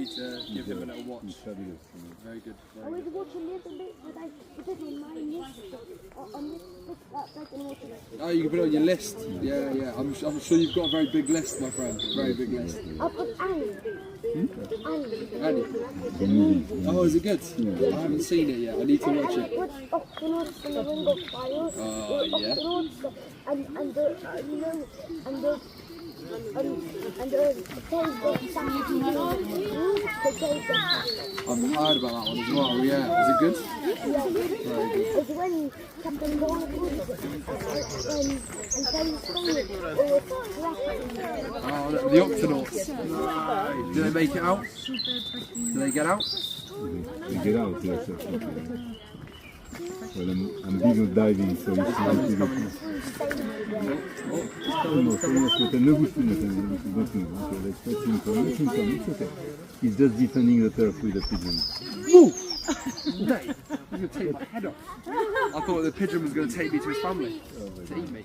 need to give him a little watch. He's fabulous. Very good. I was watching a little bit, but I put it on my list. On this, I can watch it. Oh, you can put it on your list. Yeah, yeah. I'm sure you've got a very big list, my friend. Very big list. I'll put Annie. Annie. Oh, is it good? I haven't seen it yet. I need to watch it. With Octonauts and the Ring of Fire. Yeah. Octonauts and the, you know, and the I've heard about that one as well, yeah. Is it good? Yeah. It's when Captain Barnacle and Terry Spade were Oh, the Octonauts. Do they make it out? Do they get out? They get out, yes. Well, I'm big on diving, so it's slightly different. Ne bouge plus, Nathan. Don't move. Okay, let's touch him for nothing. It's okay. He's just defending the turf with the pigeon. Ooh! Mate, he's going to take my head off. I thought the pigeon was going to take me to his family to eat me.